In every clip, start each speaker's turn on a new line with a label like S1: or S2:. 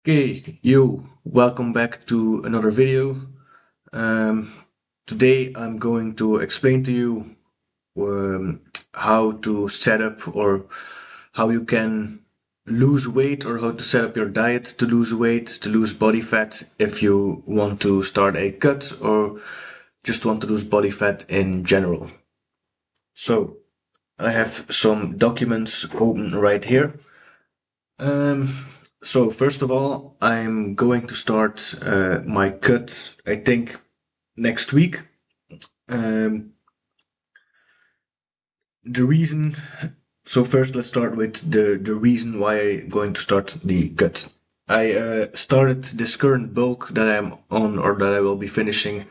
S1: Okay, welcome back to another video. Um, Today I'm going to explain to you how to set up or how you can lose weight or how to set up your diet to lose weight, to lose body fat if you want to start a cut or just want to lose body fat in general. So I have some documents open right here. Um, so first of all, I'm going to start my cut, I think, next week. Um, the reason, so first let's start with the reason why I'm going to start the cut. I started this current bulk that I'm on or that I will be finishing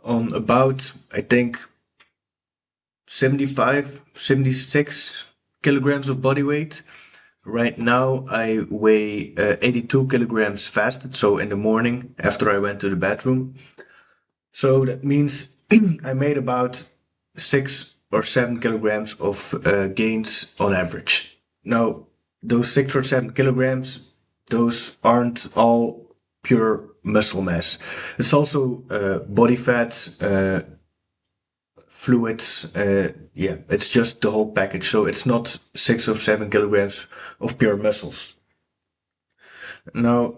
S1: on about, I think, 75, 76 kilograms of body weight. Right now, I weigh 82 kilograms fasted, so in the morning after I went to the bathroom. So that means I made about 6 or 7 kilograms of gains on average. Now, those 6 or 7 kilograms, those aren't all pure muscle mass. It's also body fat, fluids. Yeah, it's just the whole package. So it's not 6 or 7 kilograms of pure muscles. Now,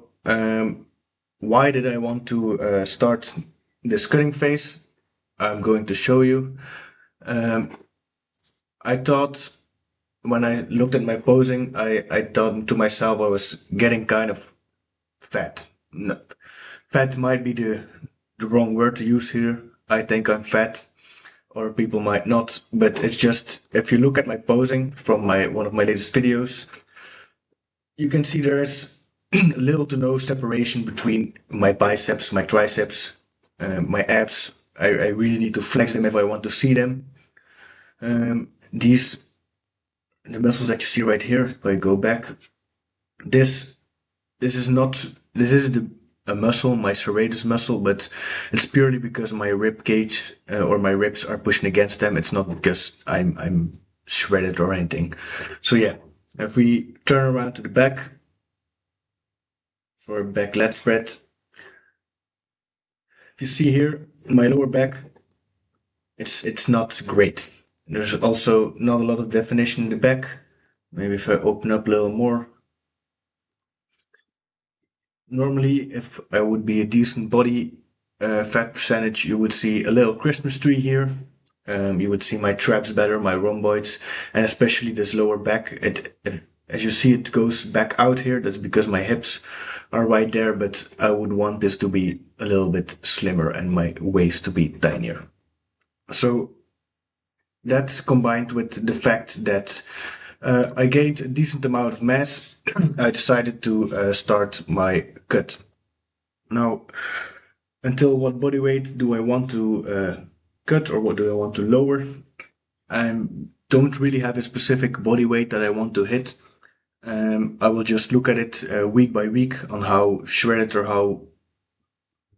S1: why did I want to start this cutting phase? I'm going to show you. Um, I thought when I looked at my posing, I thought to myself I was getting kind of fat. No, fat might be the wrong word to use here. I think I'm fat, or people might not, but it's just if you look at my posing from my one of my latest videos, you can see there's little to no separation between my biceps, my triceps, my abs. I really need to flex them if I want to see them. These the muscles that you see right here. If I go back, this this is not this is the a muscle, my serratus muscle, but it's purely because my rib cage or my ribs are pushing against them. It's not because I'm shredded or anything. So yeah, if we turn around to the back for back lat spread, if you see here my lower back, it's not great. There's also not a lot of definition in the back. Maybe if I open up a little more. Normally, if I would be a decent body fat percentage, you would see a little Christmas tree here. You would see my traps better, my rhomboids, and especially this lower back. As you see, it goes back out here. That's because my hips are right there, but I would want this to be a little bit slimmer and my waist to be tinier. So that combined with the fact that I gained a decent amount of mass, I decided to start my cut. Now, until what body weight do I want to cut or what do I want to lower? I don't really have a specific body weight that I want to hit. I will just look at it week by week on how shredded or how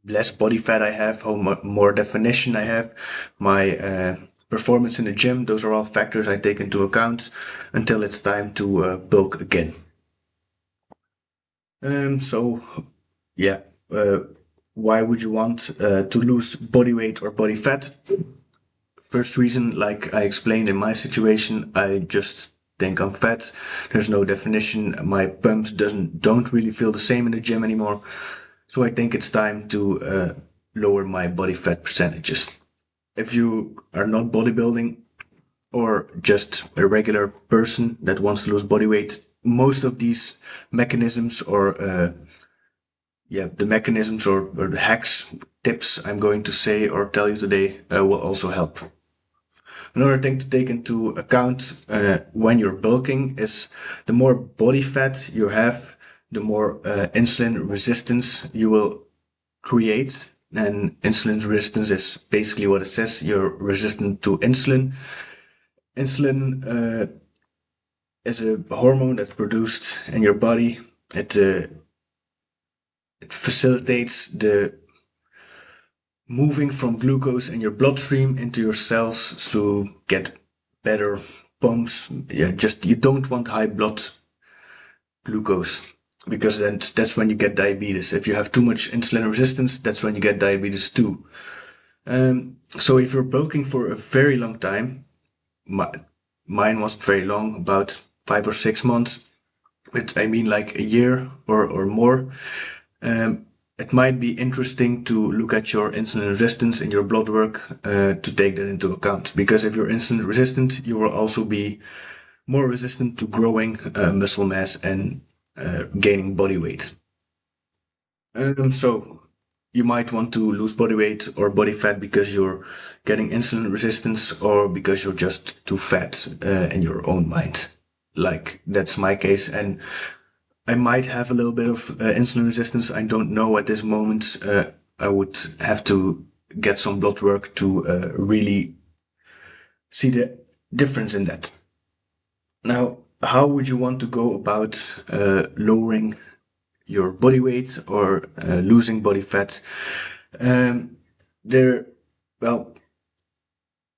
S1: less body fat I have, how more definition I have, my performance in the gym. Those are all factors I take into account until it's time to bulk again. So yeah, why would you want to lose body weight or body fat? First reason, like I explained in my situation, I just think I'm fat. There's no definition. My pumps don't really feel the same in the gym anymore. So I think it's time to lower my body fat percentages. If you are not bodybuilding or just a regular person that wants to lose body weight, most of these mechanisms or the mechanisms or the hacks, tips I'm going to say or tell you today will also help. Another thing to take into account when you're bulking is the more body fat you have, the more insulin resistance you will create. And insulin resistance is basically what it says. You're resistant to insulin. Insulin is a hormone that's produced in your body. It facilitates the moving from glucose in your bloodstream into your cells to get better pumps. Yeah, just you don't want high blood glucose. because then that's when you get diabetes. If you have too much insulin resistance, that's when you get diabetes too. So if you're bulking for a very long time, mine wasn't very long, about 5 or 6 months, but I mean like a year or more, it might be interesting to look at your insulin resistance in your blood work to take that into account. Because if you're insulin resistant, you will also be more resistant to growing muscle mass and gaining body weight. So you might want to lose body weight or body fat because you're getting insulin resistance or because you're just too fat in your own mind. Like that's my case, and I might have a little bit of insulin resistance. I don't know at this moment. I would have to get some blood work to really see the difference in that. Now, how would you want to go about lowering your body weight or losing body fat? Um, there, well,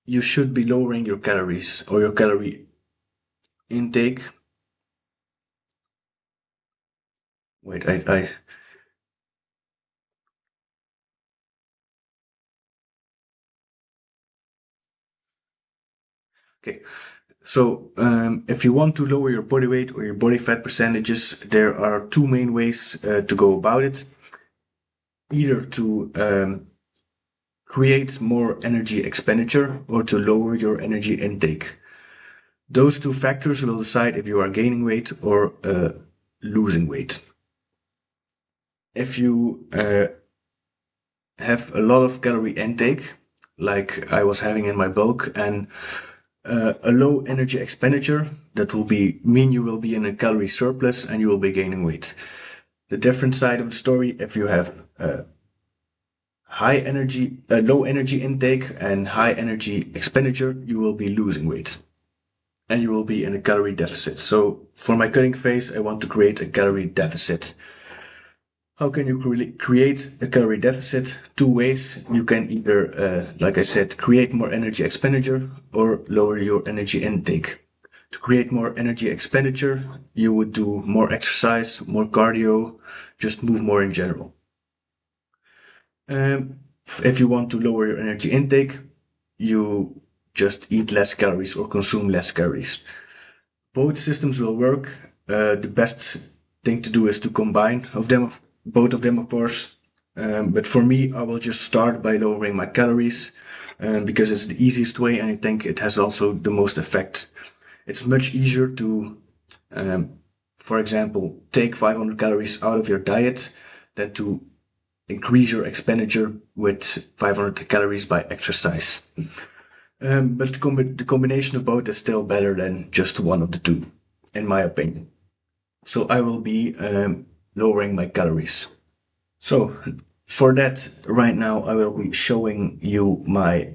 S1: you should be lowering your calories or your calorie intake. Wait, okay. So, if you want to lower your body weight or your body fat percentages, there are two main ways to go about it. Either to create more energy expenditure or to lower your energy intake. Those two factors will decide if you are gaining weight or losing weight. If you have a lot of calorie intake, like I was having in my bulk, and a low energy expenditure, that will be mean you will be in a calorie surplus and you will be gaining weight. The different side of the story, if you have low energy intake and high energy expenditure, you will be losing weight and you will be in a calorie deficit. So for my cutting phase, I want to create a calorie deficit. How can you create a calorie deficit? Two ways. You can either, like I said, create more energy expenditure or lower your energy intake. To create more energy expenditure, you would do more exercise, more cardio, just move more in general. Um, if you want to lower your energy intake, you just eat less calories or consume less calories. Both systems will work. The best thing to do is to combine of them, both of them, of course. But for me, I will just start by lowering my calories because it's the easiest way, and I think it has also the most effect. It's much easier to, for example, take 500 calories out of your diet than to increase your expenditure with 500 calories by exercise. But the combination of both is still better than just one of the two, in my opinion. So I will be lowering my calories. So for that, right now I will be showing you my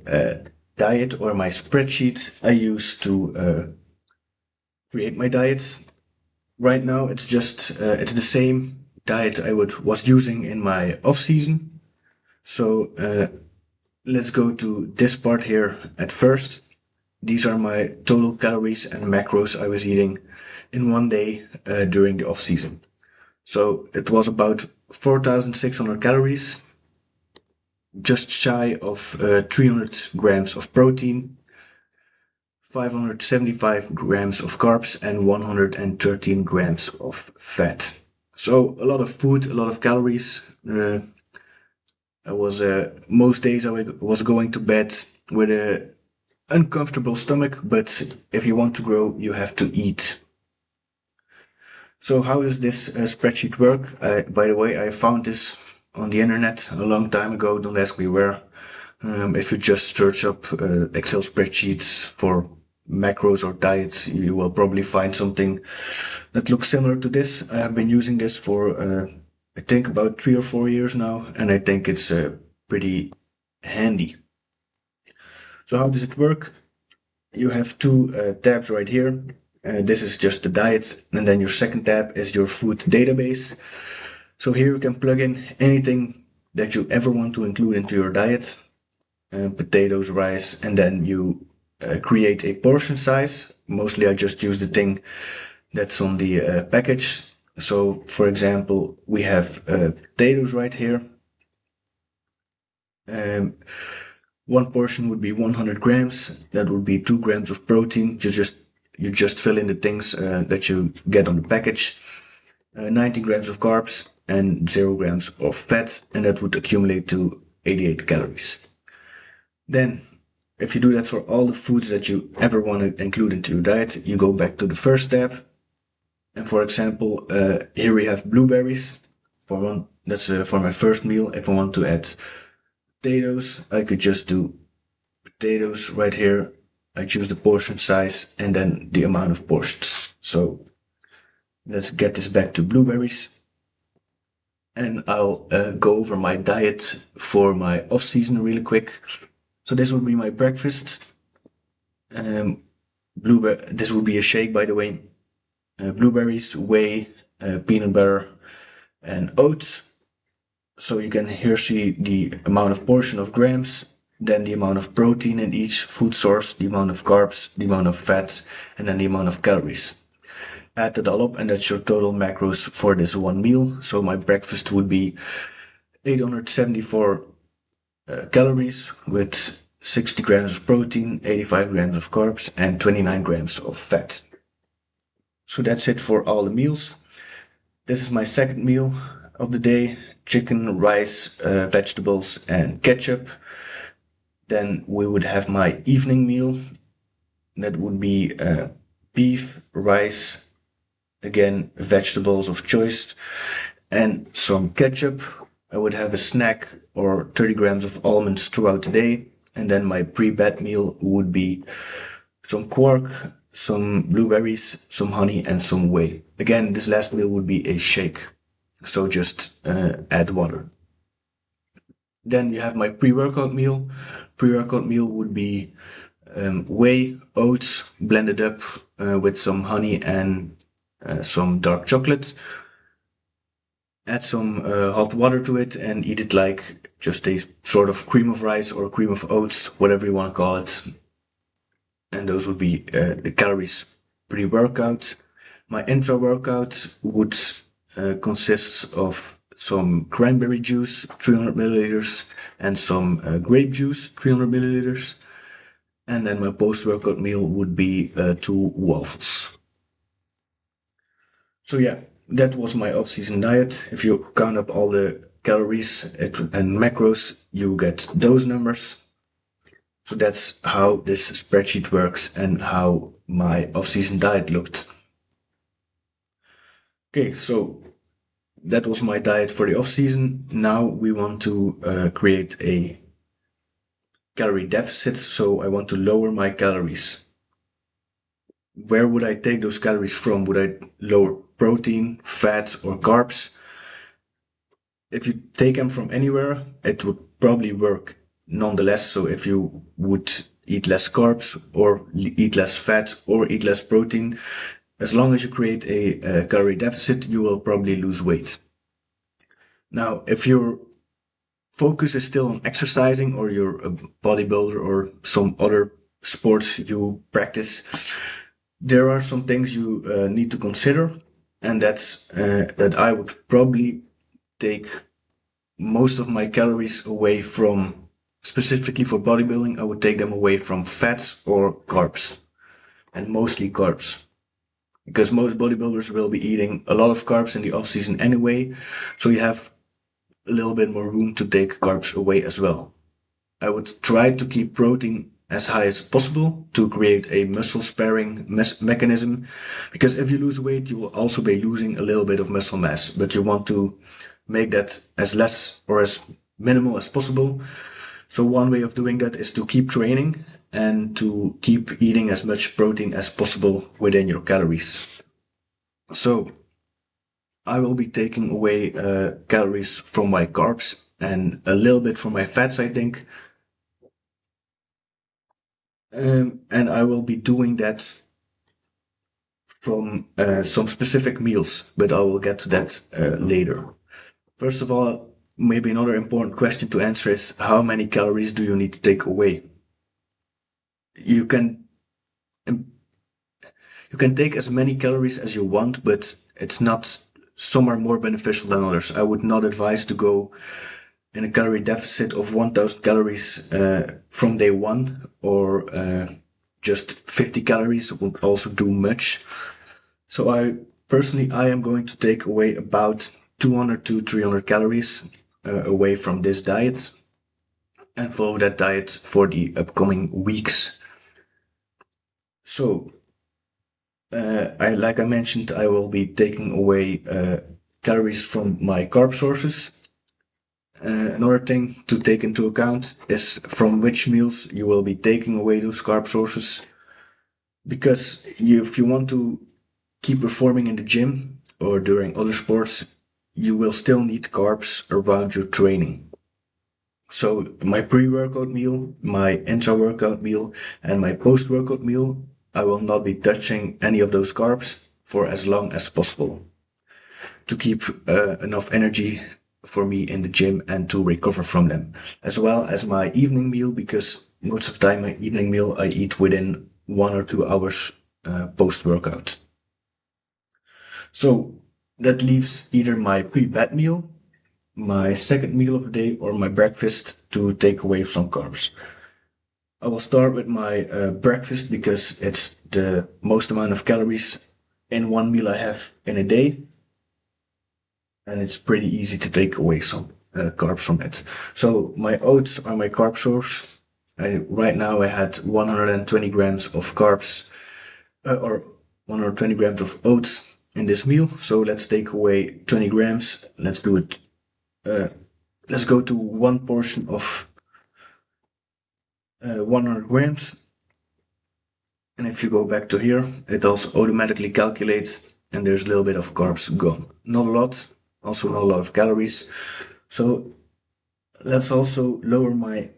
S1: diet or my spreadsheet I use to create my diets. Right now it's just it's the same diet I was using in my off season. So let's go to this part here at first. These are my total calories and macros I was eating in one day during the off season. So it was about 4,600 calories, just shy of 300 grams of protein, 575 grams of carbs, and 113 grams of fat. So a lot of food, a lot of calories. I was most days I was going to bed with a uncomfortable stomach, but if you want to grow, you have to eat. So how does this spreadsheet work? By the way, I found this on the internet a long time ago. Don't ask me where. If you just search up Excel spreadsheets for macros or diets, you will probably find something that looks similar to this. I have been using this for, I think, about 3 or 4 years now, and I think it's pretty handy. So how does it work? You have two tabs right here. This is just the diet, and then your second tab is your food database. So here you can plug in anything that you ever want to include into your diet, potatoes, rice, and then you create a portion size. Mostly I just use the thing that's on the package. So, for example, we have potatoes right here. Um, one portion would be 100 grams. That would be 2 grams of protein. You just fill in the things that you get on the package. 90 grams of carbs and 0 grams of fat, and that would accumulate to 88 calories. Then, if you do that for all the foods that you ever want to include into your diet, you go back to the first step. And for example, here we have blueberries. For one, that's for my first meal. If I want to add potatoes, I could just do potatoes right here. I choose the portion size and then the amount of portions. So let's get this back to blueberries. And I'll go over my diet for my off season really quick. So this will be my breakfast. This will be a shake, by the way. Blueberries, whey, peanut butter, and oats. So you can here see the amount of portion of grams, then the amount of protein in each food source, the amount of carbs, the amount of fats, and then the amount of calories. Add that all up, and that's your total macros for this one meal. So my breakfast would be 874 calories with 60 grams of protein, 85 grams of carbs, and 29 grams of fat. So that's it for all the meals. This is my second meal of the day: chicken, rice, vegetables, and ketchup. Then we would have my evening meal. That would be beef, rice, again, vegetables of choice, and some ketchup. I would have a snack or 30 grams of almonds throughout the day. And then my pre-bed meal would be some quark, some blueberries, some honey, and some whey. Again, this last meal would be a shake. So just add water. Then you have my pre-workout meal. Pre-workout meal would be whey, oats blended up with some honey and some dark chocolate. Add some hot water to it and eat it like just a sort of cream of rice or cream of oats, whatever you want to call it. And those would be the calories pre-workout. My intra-workout would consist of some cranberry juice, 300 milliliters, and some grape juice, 300 milliliters. And then my post-workout meal would be 2 waffles. So yeah, that was my off-season diet. If you count up all the calories and macros, you get those numbers. So that's how this spreadsheet works and how my off-season diet looked. Okay, so that was my diet for the off-season. Now we want to create a calorie deficit, so I want to lower my calories. Where would I take those calories from? Would I lower protein, fat, or carbs? If you take them from anywhere, it would probably work nonetheless. So if you would eat less carbs or eat less fat or eat less protein, as long as you create a calorie deficit, you will probably lose weight. Now, if your focus is still on exercising, or you're a bodybuilder or some other sports you practice, there are some things you need to consider, and that's that I would probably take most of my calories away from, specifically for bodybuilding, I would take them away from fats or carbs, and mostly carbs. Because most bodybuilders will be eating a lot of carbs in the off season anyway, so you have a little bit more room to take carbs away as well. I would try to keep protein as high as possible to create a muscle sparing mechanism, because if you lose weight, you will also be losing a little bit of muscle mass, but you want to make that as less or as minimal as possible. So one way of doing that is to keep training and to keep eating as much protein as possible within your calories. So I will be taking away calories from my carbs and a little bit from my fats, I think. And I will be doing that from some specific meals, but I will get to that later. First of all, maybe another important question to answer is, how many calories do you need to take away? You can take as many calories as you want, but it's not some are more beneficial than others. I would not advise to go in a calorie deficit of 1000 calories from day one, or just 50 calories would also do much. So I am going to take away about 200 to 300 calories away from this diet and follow that diet for the upcoming weeks. So, like I mentioned, I will be taking away calories from my carb sources. Another thing to take into account is from which meals you will be taking away those carb sources. Because if you want to keep performing in the gym or during other sports, you will still need carbs around your training. So my pre-workout meal, my intra-workout meal, and my post-workout meal, I will not be touching any of those carbs for as long as possible to keep enough energy for me in the gym and to recover from them. As well as my evening meal, because most of the time my evening meal I eat within 1 or 2 hours post-workout. So that leaves either my pre-bed meal, my second meal of the day, or my breakfast to take away some carbs. I will start with my breakfast because it's the most amount of calories in one meal I have in a day, and it's pretty easy to take away some carbs from it. So my oats are my carb source. Right now I had 120 grams of carbs, or 120 grams of oats in this meal. So let's take away 20 grams. Let's do it. Let's go to one portion of 100 grams. And if you go back to here, it also automatically calculates, and there's a little bit of carbs gone. Not a lot, also not a lot of calories. So let's also lower my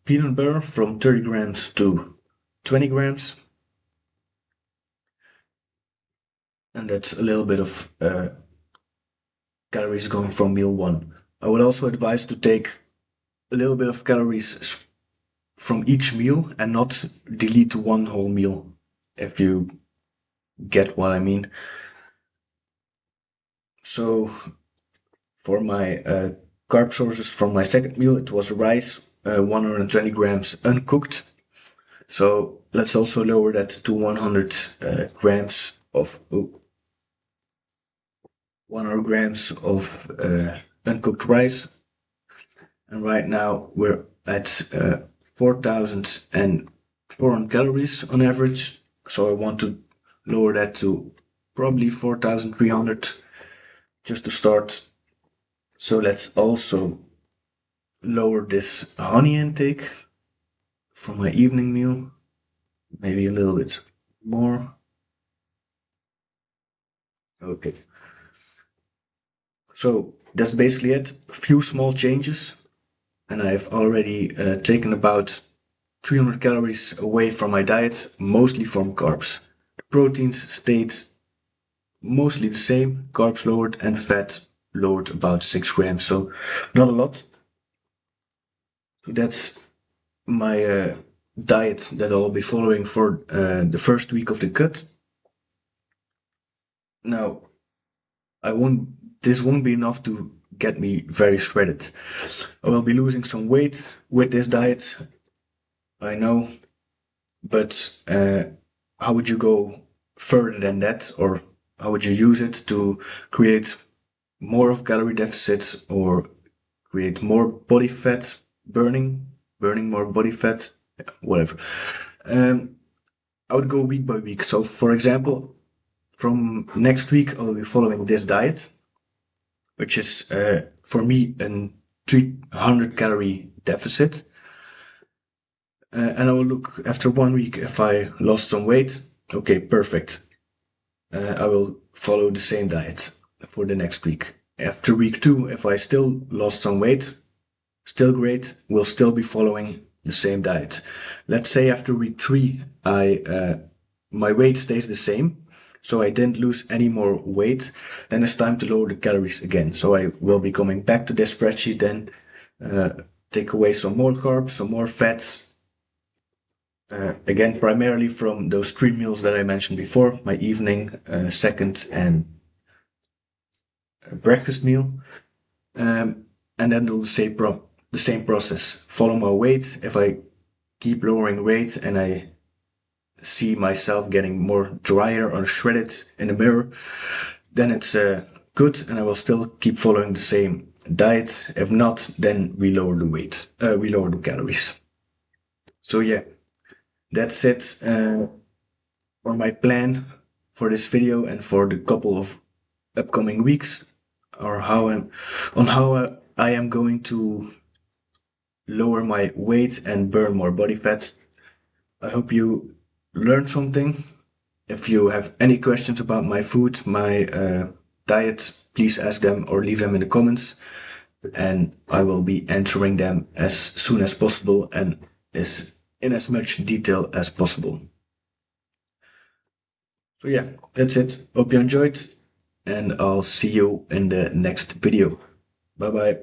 S1: peanut butter from 30 grams to 20 grams. And that's a little bit of calories going from meal one. I would also advise to take a little bit of calories from each meal and not delete one whole meal, if you get what I mean. So for my carb sources from my second meal, it was rice, 120 grams uncooked. So let's also lower that to 100 grams of 100 grams of uncooked rice. And right now we're at 4,400 calories on average. So I want to lower that to probably 4,300 just to start. So let's also lower this honey intake from my evening meal, maybe a little bit more. Okay. So that's basically it. A few small changes, and I've already taken about 300 calories away from my diet, mostly from carbs. The proteins stayed mostly the same, carbs lowered, and fat lowered about 6 grams, so not a lot. So that's my diet that I'll be following for the first week of the cut. Now, this won't be enough to get me very shredded. I will be losing some weight with this diet, I know, but how would you go further than that, or how would you use it to create more of calorie deficit or create more body fat burning more body fat, whatever. I would go week by week. So, for example, from next week, I will be following this diet, which is for me a 300 calorie deficit. And I will look after 1 week if I lost some weight. Okay, perfect. I will follow the same diet for the next week. After week 2, if I still lost some weight, still great, we'll still be following the same diet. Let's say after week 3, my weight stays the same, so I didn't lose any more weight, then it's time to lower the calories again. So I will be coming back to this spreadsheet then, take away some more carbs, some more fats, again, primarily from those 3 meals that I mentioned before, my evening, second, and breakfast meal, and then do the same process. Follow my weight. If I keep lowering weight and I see myself getting more drier or shredded in the mirror, then it's good, and I will still keep following the same diet. If not, then we lower the weight, we lower the calories. So yeah, that's it for my plan for this video and for the couple of upcoming weeks, or how I am going to lower my weight and burn more body fat. I hope you learned something. If you have any questions about my food, my diet, please ask them or leave them in the comments, and I will be answering them as soon as possible and in as much detail as possible. So yeah, that's it. Hope you enjoyed, and I'll see you in the next video. Bye bye.